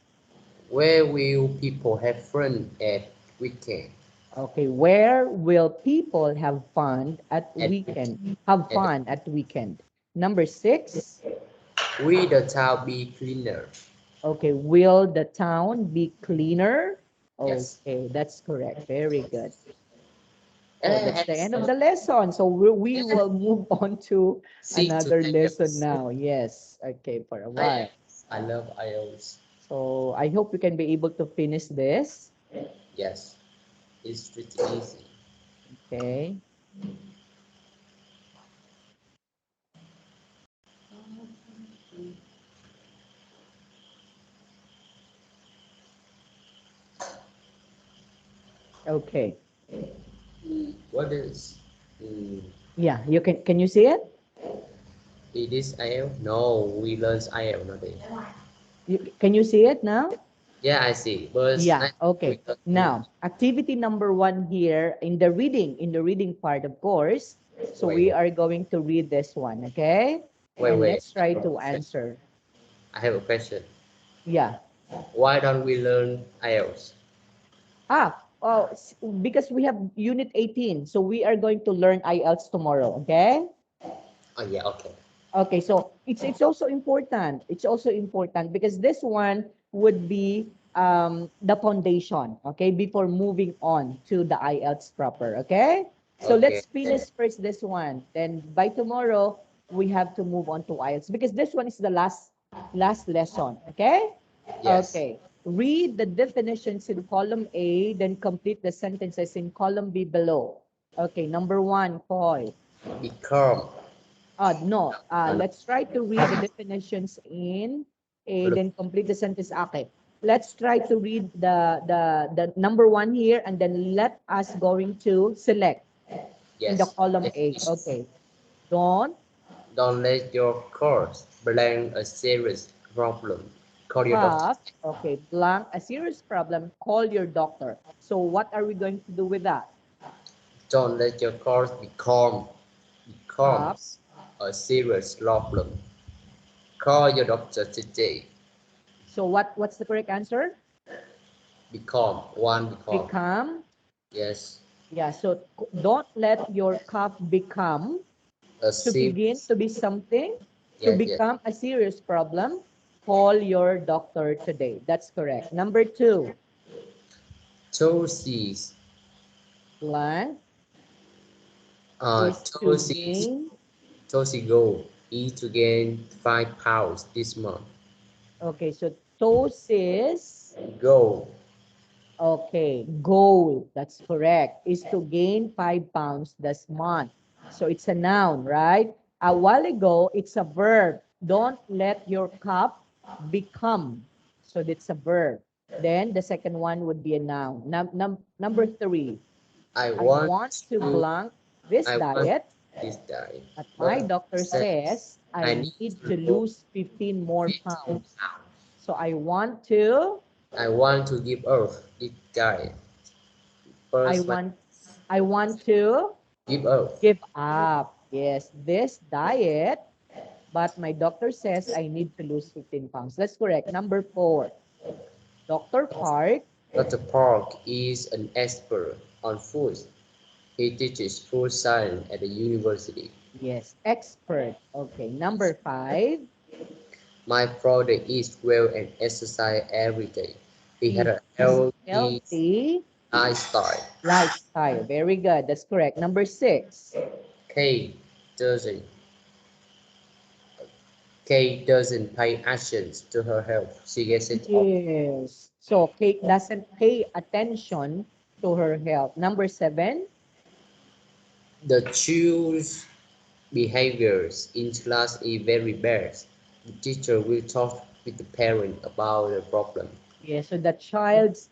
Where will people have fun at weekend? Okay, where will people have fun at At, weekend? Have at fun at weekend. Number 6. will the town be cleaner? Okay, will the town be cleaner? Yes. Okay, that's correct. Very good. Oh, And, that's the end of and the lesson. So we will move on to see to another lesson IELTS. now. Yes, okay, for a while. IELTS. I love IELTS. So I hope we can be able to finish this. Yes, it's pretty easy. Okay. Okay. What is Yeah, can you see it? it is IELTS? No, we learn IELTS nothing. Can you see it now? Yeah, I see. But Yeah, we okay. learn English. Now, activity number 1 here in the reading part, of course. So we Wait, are going to read this one, okay? wait, And wait. let's try to answer. I have a question. Yeah. Why don't we learn IELTS? Oh, because we have unit 18. So we are going to learn IELTS tomorrow, okay? Oh yeah, okay. Okay, so it's also important. It's also important because this one would be the foundation, okay, before moving on to the IELTS proper, okay? So Okay. let's finish first this one. Then by tomorrow, we have to move on to IELTS because this one is the last lesson, okay? Yes. Okay. Read the definitions in column A, then complete the sentences in column B below. Okay, number 1, Paul. Become. No, And let's try to read the definitions in A, then complete the sentence. Okay, let's try to read the number 1 here, and then let us going to select in the yes. column A. Definition. Okay, don't Don't let your course blank a serious problem. Call your doctor. have, okay, blank, a serious problem, call your doctor. So what are we going to do with that? Don't let your course Have, becomes a serious problem. Call your doctor today. so what's the correct answer? Become. Become, Yes. yeah, so don't let your cough become, A to begin serious. to be something, to Yes, yes. become a serious problem, call your doctor today. That's correct. Number 2, Tosis. blank is to Tosis. gain. Tosi goal is to gain 5 pounds this month. Okay, so ptosis, Goal. okay, goal, that's correct, is to gain 5 pounds this month. So it's a noun, right? A while ago, it's a verb. Don't let your cup become. So it's a verb. Then the second one would be a noun. Number 3, I I want want to to. blank this I want diet, this diet, but my but doctor says I I need need to to lose lose 15 more 15 pounds. pounds. So I want to, I want to give up this diet. I First, my want, I want to give up. give up. Yes, this diet, but my doctor says I need to lose 15 pounds. That's correct. Number 4, Dr. Park. Dr. Park is an expert on food. He teaches food science at the university. Yes, expert. Okay, number 5, My brother eats well and exercise every day. He had a eats healthy healthy lifestyle. lifestyle. Very good. That's correct. Number 6, Kate doesn't Kate doesn't pay attention to her health. She gets it all. yes. So Kate doesn't pay attention to her health. Number 7, The child's behaviors in class is very bad. The teacher will talk with the parent about the problem. yes. So the child's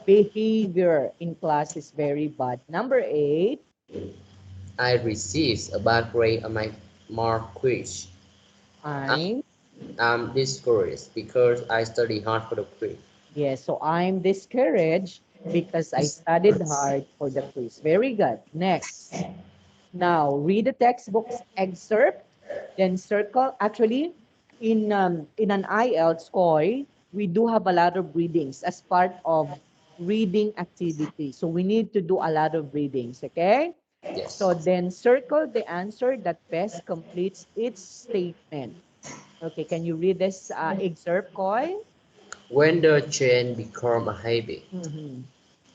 Behavior in class is very bad. Number 8, I received a bad grade on my mark quiz. I'm, I'm discouraged because I study hard for the quiz. yes, so I'm discouraged because I studied hard for the quiz. Very good. Next. Now, read the textbook's excerpt, then circle. Actually, in an IELTS COI, we do have a lot of readings as part of reading activity. So we need to do a lot of readings, okay? Yes. So then circle the answer that best completes its statement. Okay, can you read this excerpt, COI? When the change become a habit, Mhm.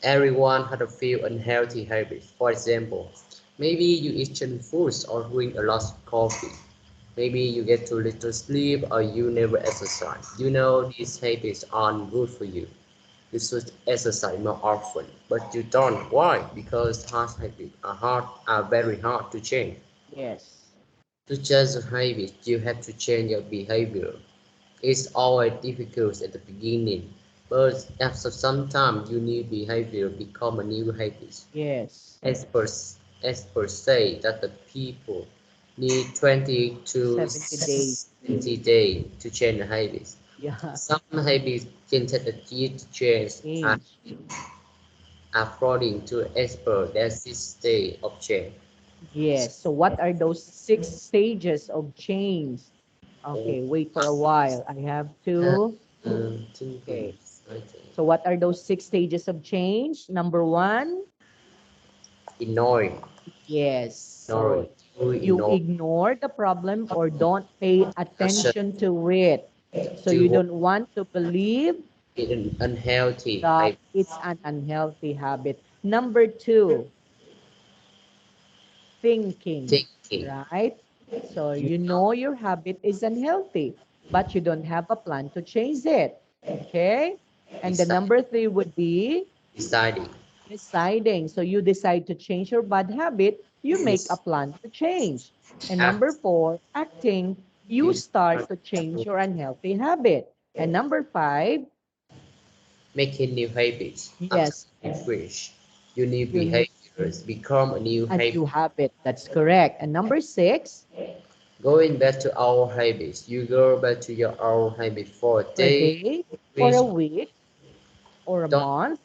everyone had a few unhealthy habits. For example, maybe you eat junk foods or drink a lot of coffee. Maybe you get too little sleep or you never exercise. You know these habits aren't good for you. You should exercise more often, but you don't. Why? Because are very hard to change. Yes. To change a habit, you have to change your behavior. It's always difficult at the beginning, but after some time, your new behavior become a new habit. Yes. Experts say that the people need 20 to 70 days. 70 days to change the habits. Yeah. Some habits can take a year to change, and Change. according to experts, there's 6 days of change. Yes. So what are those 6 stages of change? Okay, wait for a while. I have to. Thinking, Okay. So what are those 6 stages of change? Number 1, ignoring, yes. ignoring, So you you ignore, ignore the problem or don't pay action attention to it. So you to don't want to believe an unhealthy that habit, it's an unhealthy habit. Number 2, thinking, thinking. right? So You you know your habit is unhealthy, but you don't have a plan to change it. Okay? And the decide, number 3 would be deciding. deciding. So you decide to change your bad habit, you make a Yes. plan to change. And number Act, 4, acting, you you start start to change your unhealthy habit. And number 5, making new habits. After yes, refresh, your new you need behaviors become a new a habit. new habit. That's correct. And number 6, Going back to our habits, you go back to your old habit for a for a day, day, for week, a week, or a don't, month,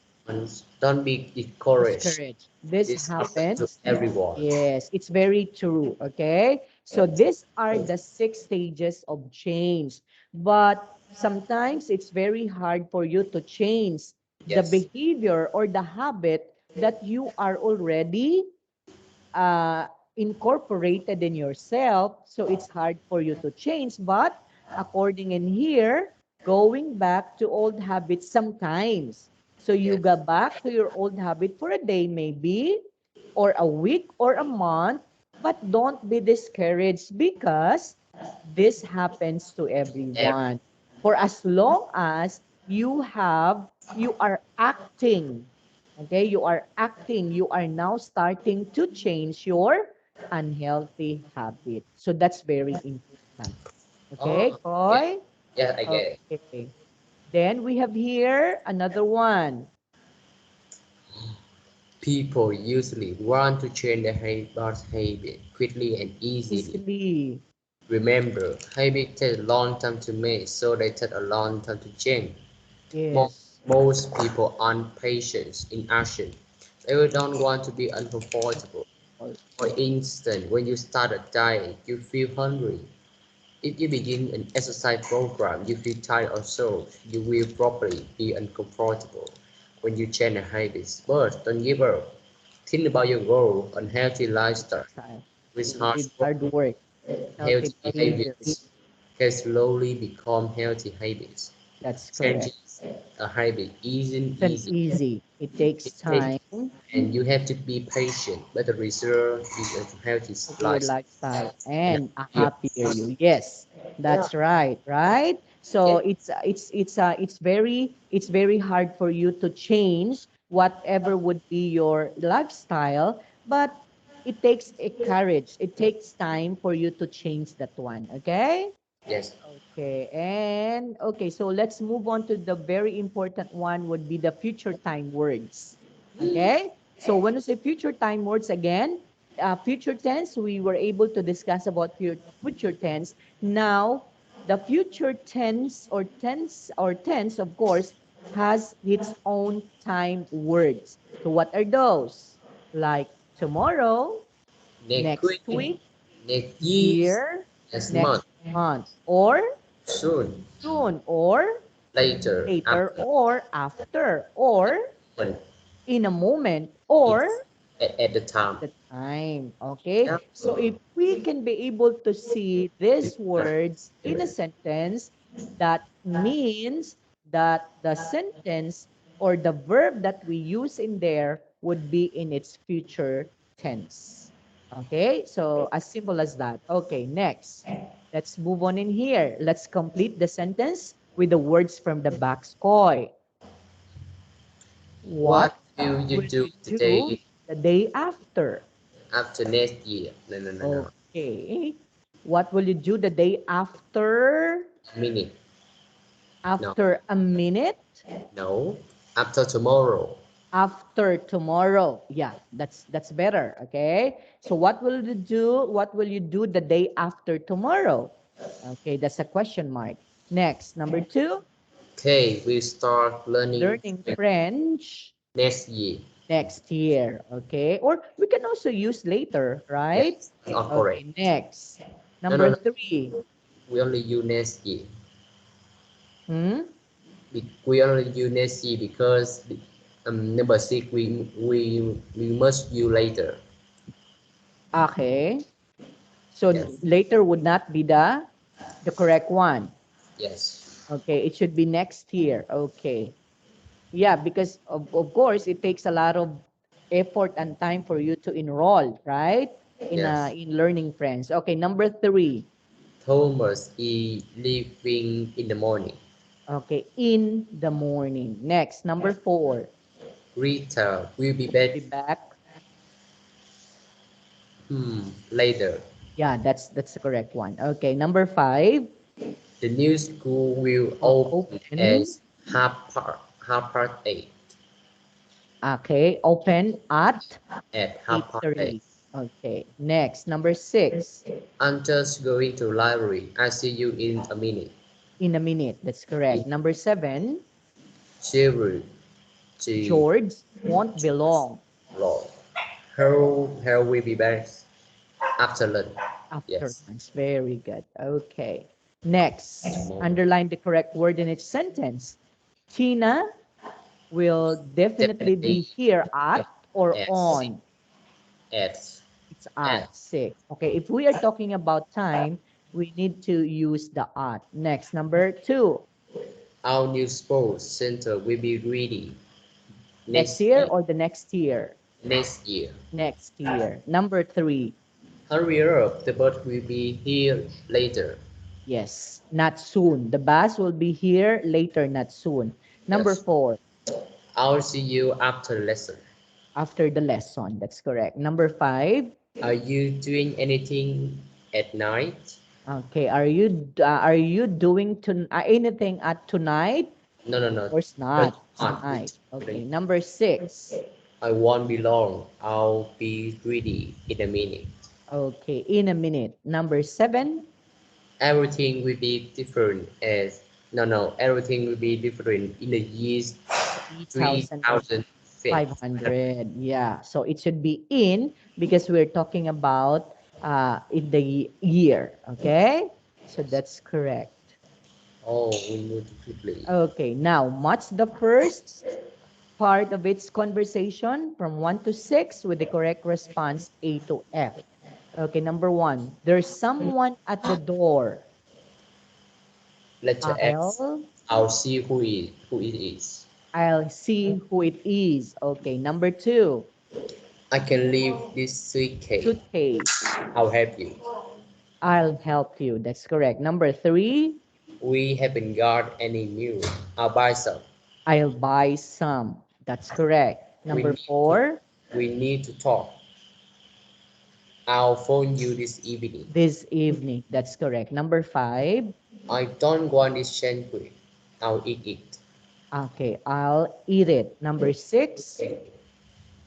don't be discouraged. discouraged. This This happens to happens. everyone. Yes, it's very true. Okay. So these are the 6 stages of change. But sometimes it's very hard for you to change the Yes, behavior or the habit that you are already uh, incorporated in yourself. So it's hard for you to change. But according in here, going back to old habits sometimes. So you yes, go back to your old habit for a day, maybe, or a week or a month, but don't be discouraged because this happens to every, everyone. For as long as you are acting. Okay, you are acting, you are now starting to change your unhealthy habit. So that's very important. Okay, oh, yeah, Koy? yeah, I get it. Okay. Then we have here another one. People usually want to change their bad habit quickly and easily. Easily. Remember, habits take a long time to make, so they take a long time to change. Yes. Most people aren't patient in action. They don't want to be uncomfortable. Or- For instance, when you start a diet, you feel hungry. If you begin an exercise program, you feel tired or so, you will probably be uncomfortable when you change the habits. But don't give up. Think about your goal, unhealthy lifestyle, Lifestyle. with You hard need work, hard work, healthy healthy behaviors. behaviors can slowly become healthy habits. That's Changing correct. a habit isn't It's an easy. easy. It It takes takes time and you have to be patient, but the result is a healthy your lifestyle. lifestyle And and a yeah, happier you. Yes, yeah, that's right, right? So yeah, it's very hard for you to change whatever would be your lifestyle, but it takes a courage. It takes time for you to change that one, okay? Yes. Okay, and okay, so let's move on to the very important one would be the future time words. Okay, so when we say future time words again, future tense, we were able to discuss about future tense. Now, the future tense, of course, has its own time words. So what are those? Like tomorrow, Next next week, week, next year, year, next next month, month, or soon, soon, or later, later, after, or after, or when, in a moment, or it's at the time. the time. Okay, Yeah. so if we can be able to see these words in a sentence, that means that the sentence or the verb that we use in there would be in its future tense. Okay, so as simple as that. Okay, next, let's move on in here. Let's complete the sentence with the words from the Bakskoy. What What will you will do you do today the day after? after next year? No, no, no, no. Okay. What will you do the day after? Minute. No, After a minute? no. After tomorrow. After tomorrow. Yeah, that's better. Okay. So what will you do? What will you do the day after tomorrow? Okay, that's a question mark. Next, number two, Okay, we start learning learning French French next year. next year. Okay. Or we can also use later, right? Yes, not correct. Okay, next. No, no, Number no. three. We only use next year. Hmm? We only use next year because number six we must use later. Okay. So Yes, later would not be the correct one. yes, Okay, it should be next year. Okay. Yeah, because of course it takes a lot of effort and time for you to enroll, right? yes. In learning French. Okay, number three. Thomas is leaving in the morning. Okay, in the morning. Next, number four. Rita will be We'll be back back. later. Yeah, that's the correct one. Okay, number five. The new school will open Open. as half past eight. Okay, open At half past eight. 8:30. Okay, next, number six. I'm just going to library. I see you in a minute. In a minute. That's correct. Number seven. Zero to George won't be long Lord. How will be back after lunch? after Yes. lunch. Very good. Okay. Next, Tomorrow. underline the correct word in each sentence. Tina will definitely Definitely be here at or at six. on. At It's at at 6. Okay, if we are talking about time, we need to use the at. Next, number two. our new sports center will be ready Next next year year. or the next year? Next year. Next year. Number three. Hurry up, the bus will be here later. Yes, not soon. The bus will be here later, not soon. Number Yes. four, I'll see you after lesson. after the lesson. That's correct. Number five, Are you doing anything at night? okay. Are you doing anything at tonight? No, no, Of no. course But not. we Tonight. Okay. Number six, I won't be long. I'll be ready in a minute. okay. In a minute. Number seven, Everything will be different as no, no. Everything will be different in the years 3005. 3,500. Yeah. So it should be in because we're talking about in the year. Okay. So that's correct. Oh, we move quickly. Okay. Now, what's the first part of its conversation from 1 to 6 with the correct response A to F? Okay. Number one, there's someone at the door. Letter X. I'll I'll see who it is. I'll see who it is. Okay. Number two, I can leave this suitcase. suitcase. I'll help you. I'll help you. That's correct. Number three, We haven't got any new. I'll buy some. I'll buy some. That's correct. We Number need to four, we need to talk. I'll phone you this evening. This evening. That's correct. Number 5. I don't want this sandwich. I'll eat it. Okay, I'll eat it. Number 6.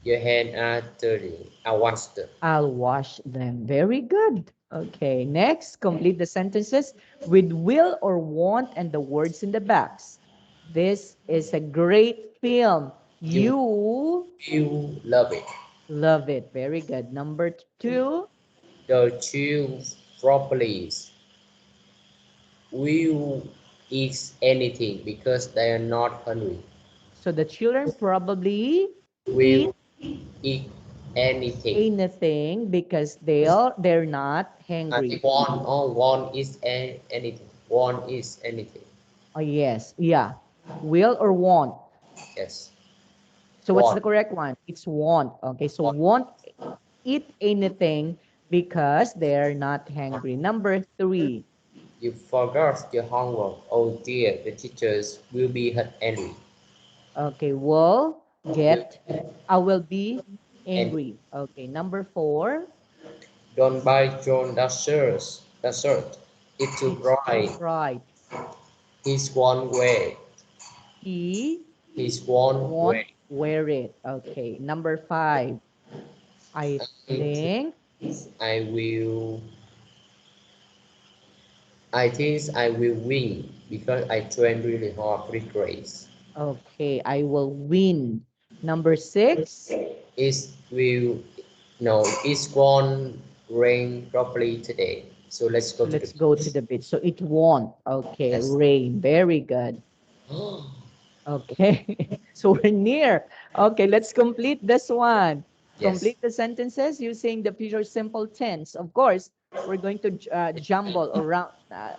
Your hands are dirty. I'll wash them. I'll wash them. Very good. Okay, next, complete the sentences with will or want and the words in the backs. This is a great film. You You love it. love it. Very good. Number 2. The two properly will eat anything because they are not hungry. So the children probably eat Will eat anything. anything because they're not hungry. One is anything. One is anything. Oh, yes. Yeah. Will or want. Yes. So what's the Want. correct one? It's want. Okay, so Want. won't eat anything because they're not hungry. Number 3. You forgot your homework. Oh dear, the teachers will be angry. Okay, will Will get, I will be and angry. Okay, number 4. don't buy John that shirt. That shirt. It's too It's too bright. bright. He's one way. He He's one won't way. wear it. Okay, number 5. I think I will. I think I will win because I trained really hard for this race. okay, I will win. Number 6. It will. No, it's one rain properly today. So let's So go to the let's go to the beach. So it won't. Okay, yes. rain. Very good. Okay, so we're near. Okay, let's complete this one. Yes. Complete the sentences using the future simple tense. Of course, we're going to jumble around.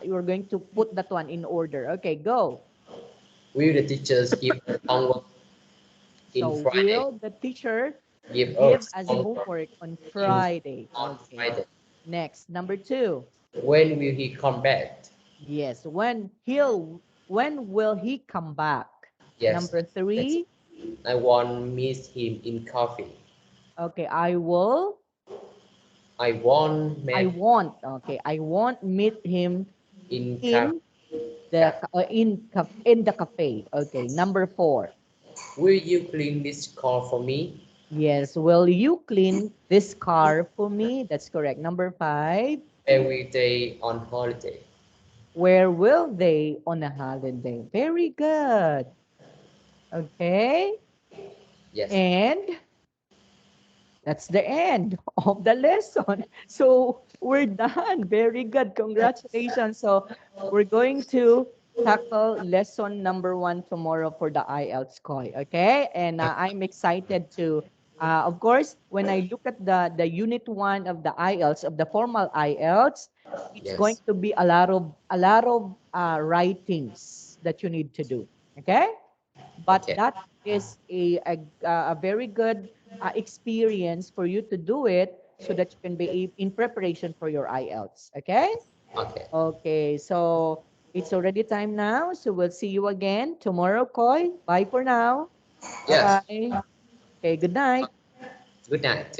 We're going to put that one in order. Okay, go. Will the teachers give us homework in So Friday? will the teacher Give give us us homework homework on in Friday? on Okay. Friday. Next, number 2. When will he come back? Yes, when will he come back? Yes. Number 3. I want meet him in coffee. Okay, I want I meet won't. Okay, I won't meet him in in in the cafe. Okay, number 4. Will you clean this car for me Yes, will you clean this car for me? That's correct. Number 5. every day on holiday? Where will they on a holiday? Very good. Okay, Yes. and that's the end of the lesson. So we're done. Very good. Congratulations. So we're going to tackle lesson number 1 tomorrow for the IELTS COI. Okay. And I'm excited to, of course, when I look at the unit 1 of the IELTS, of the formal IELTS, it's going Yes. to be a lot of writings that you need to do. Okay. But Okay. that is a very good experience for you to do it so that you can be in preparation for your IELTS. Okay? Okay. Okay, so it's already time now. So we'll see you again tomorrow, Koi. Bye for now. Yes. Bye-bye. Okay, good night. Good night.